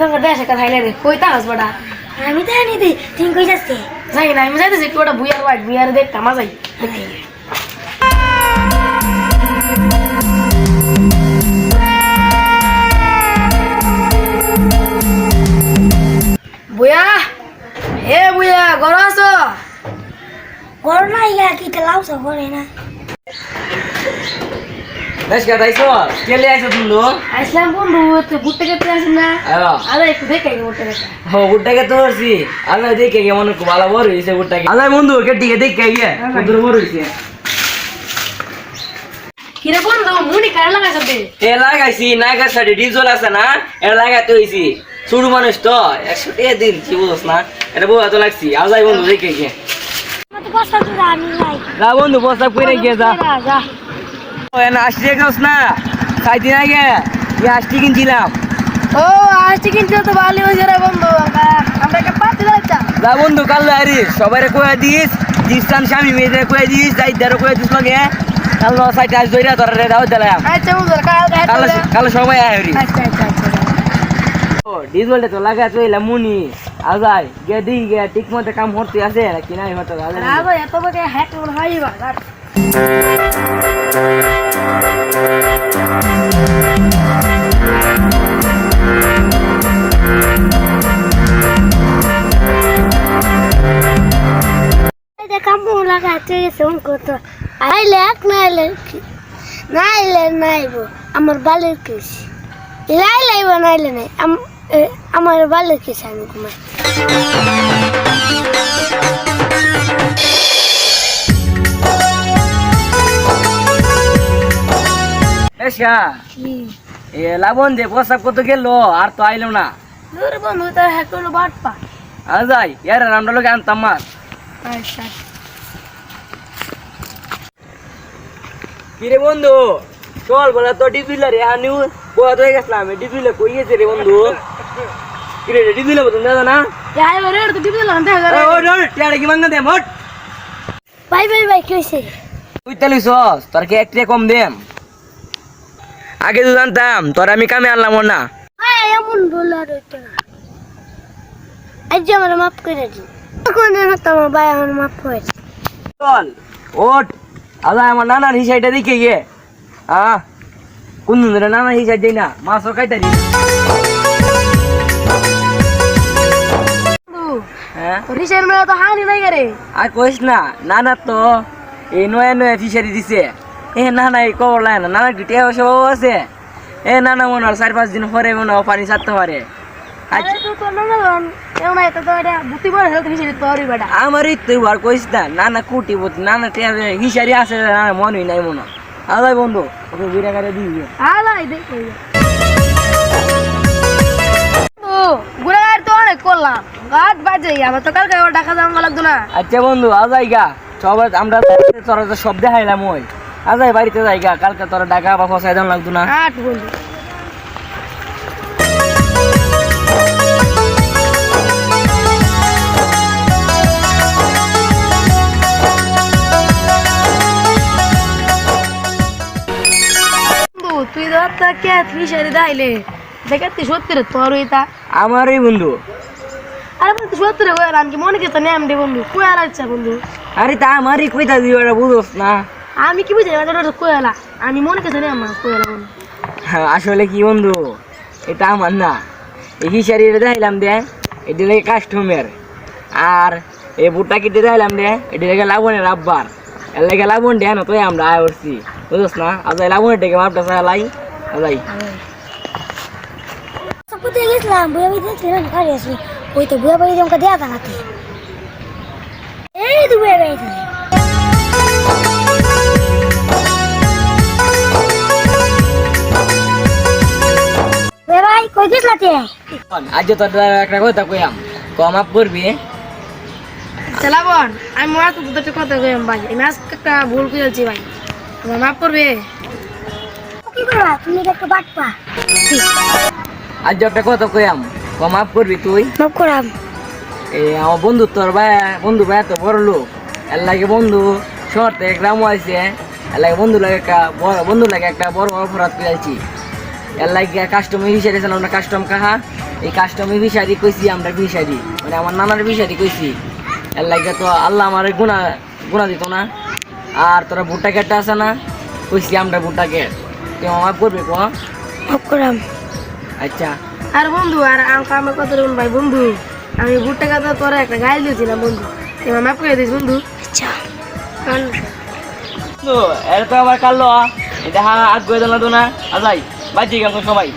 তোমাকে দেশে কথা খাইলে রে কই তাহাস বড়া আমি তো আনি দিই তুই কই যাচ্ছে যাই না আমি যাইতেছি একটু ওটা বুয়ার ওয়াইট বুয়ার দেখ কামা যাই বুয়া এ বুয়া ঘর আছো ঘর না ইয়া কি তে লাউছ ঘরে না বেশ কে তাইছো কেলে আইছো তুমি আসলাম বন্ধু তো ঘুরতে গেতে আসিস না আরে একটু দেখে ঘুরতে গেছে হো গুডটাকে তো হরছি আল্লাহ দেখে কেমন ভালো বড় হইছে গুডটাকে আল্লাহ বন্ধু কেটিকে দেখে গিয়ে কত বড় হইছে কিরে বন্ধু মুনি কারে লাগাইছ বে এ লাগাইছি নাগা সাইডে ডিজল আছে না এর লাগাতে হইছি ছোট মানুষ তো 100 টাকা দিন কি বুঝছ না এটা বউ এত লাগছি আল্লাহ বন্ধু দেখে গিয়ে মতে বসা তো আমি নাই যা বন্ধু বসা কইরে গিয়ে যা যা ও এনা আসছি দেখছস না 6 দিন আগে এই আসছি কিনছিলাম ও আসছি কিন্তু তো ভালো হইছে রে বন্ধু আমরা একটা পার্টি যাইতাম যা বন্ধু কাল আরি সবাইরে কইয়া দিস দিস্তান স্বামী মেয়েদের কইয়া দিস যাইদারও কইয়া দিস লগে কাল সাইড আজ দইরা তোরা রে দাও দিলাম আচ্ছা বন্ধু কাল সবাই আইরি আচ্ছা ও ডিজলটা তো লাগা চইলা মুনি আজাই গে দি গে ঠিক মতে কাম করতে আছে নাকি নাই হতো আজাই আরে এত বড় হ্যাক মনে হইবা এটা কামু লাগাতে গেছে উনকো তো আইলে এক নাইলে নাইবো আমার বালের কেস লাইলাইবো নাইলে নাই আমার বালের কেস আমি ঘুমাই এসা এ লাবণ দে প্রস্তাব কত গেল আর তো আইলো না দূর বন্ধু তো হ্যাক করলো বাট পা আজাই ইয়ার আমরা লোক আনতাম মাছ আচ্ছা কিরে বন্ধু চল বলা তো ডিবিলা রে আনিউ কোয়া তো গেছলাম ডিবিলা কই গেছে রে বন্ধু কিরে ডিবিলা বলতো দাদা না যাই রে তো দিবি লান দেখা ও ডর টিয়াড়ে কি মাঙ্গা দে মোট বাই কি হইছে তুই তালি সস তোর কে একটে কম দেম আগে তো জানতাম তোর আমি কামে আনলাম না এমন বলার হইতো না আজ আমার মাফ করে দি কোন না তোমার ভাই আমার মাফ করে চল ওঠ আলা আমার নানার হিসাইটা দেখে গিয়ে কোন দিন নানার হিসাই দেই না মাছও খাইতারি হ্যাঁ রিসের মেয়ে তো হানি নাই রে আর কইস না নানা তো এই নয়া ফিশারি দিছে এ নানা এই কবর লাগে না নানা টিয়া সব আছে এ নানা মনে হয় 4-5 দিন পরে মনে হয় পানি ছাড়তে পারে আরে তো তো না এও না তো এটা বুতি বড় হেলথ রিসের তোরই বেটা আমারই তুই আর কইস না নানা কুটি বুতি নানা টিয়া হিসারি আছে নানা মনই নাই মনে আলাই বন্ধু ওকে বিরা করে দিবি আলাই দে ও গুড়ার তো অনেক করলাম গাট বাজে আমার তো কালকে টাকা দাম লাগতো না আচ্ছা বন্ধু আজাই গা সবাই আমরা তোরা তো সব দেখাইলাম ওই আজাই বাড়িতে যাই গা কালকে তোরা টাকা বা ফসাই দাম লাগতো না আট বন্ধু তুই ধরতা কে ফিশারি দাইলে দেখাতে সত্যি রে তোর ওইটা আমারই বন্ধু আরে বন্ধু সত্যি রে কইরা আমি মনে কিছু নেম দে বন্ধু কই আলাচ্ছা বন্ধু আরে তা আমারই কইতা দিও এটা বুঝোস না আমি কি বুঝি এটা কই আলা আমি মনে কিছু নেম কই আলা বন্ধু আসলে কি বন্ধু এটা আমার না এই হিসারি দেখাইলাম দে এটা লাগে কাস্টমার আর এই বুটটা কেটে দেখাইলাম দে এটা লাগে লাবণের আব্বার এর লাগে লাবণ দেয় না তোই আমরা আয় করছি বুঝোস না আজ লাবণের ডেকে মাপটা চালাই আলাই সপুতে গেছিলাম বুয়া বাড়ি দেখছিলাম গাড়ি আসলে ওই তো বুয়া বাড়ি আমাকে দেয়া জানাতে এই তো বুয়া বাড়ি বুয়া ভাই কই গেছলাতে আজ তোর একটা কথা কইয়াম কম আপ করবি চালাবন আমি মরা তো দুটো কথা কইম ভাই আমি আজ একটা ভুল করেছি ভাই আমার মাফ করবে কি করা তুমি একটা বাটপা আজ একটা কথা কইয়াম কম আপ করবি তুই মাফ করাম আমার বন্ধু তোর বন্ধু ভাই তো বড় লোক এর লাগে বন্ধু শহর থেকে গ্রাম আছে এর লাগে বন্ধু লাগে একটা বড় অপরাধ পেয়েছি এর লাগে কাস্টমার হিসেবে আমরা কাস্টম কাহা এই কাজটা আমি বিষাদি কইছি, আমরা বিষাদি মানে আমার নানার বিষাদি কইছি, এর লাগে তো আল্লাহ আমার গুণা দিত না। আর তোরা ভুট্টা কেটে আছে না, কইছি আমরা ভুট্টা কেট, কেউ আমার করবে কো? করাম। আচ্ছা আর বন্ধু আর আমার কথা বলুন ভাই বন্ধু, আমি ভুট্টা কাটা তোরা একটা গাইল দিয়েছিলাম বন্ধু, এবার মাফ করে দিস বন্ধু। আচ্ছা তো এর তো আবার কালো এটা আগ করে দিল না, আজাই বাজি গেল সবাই।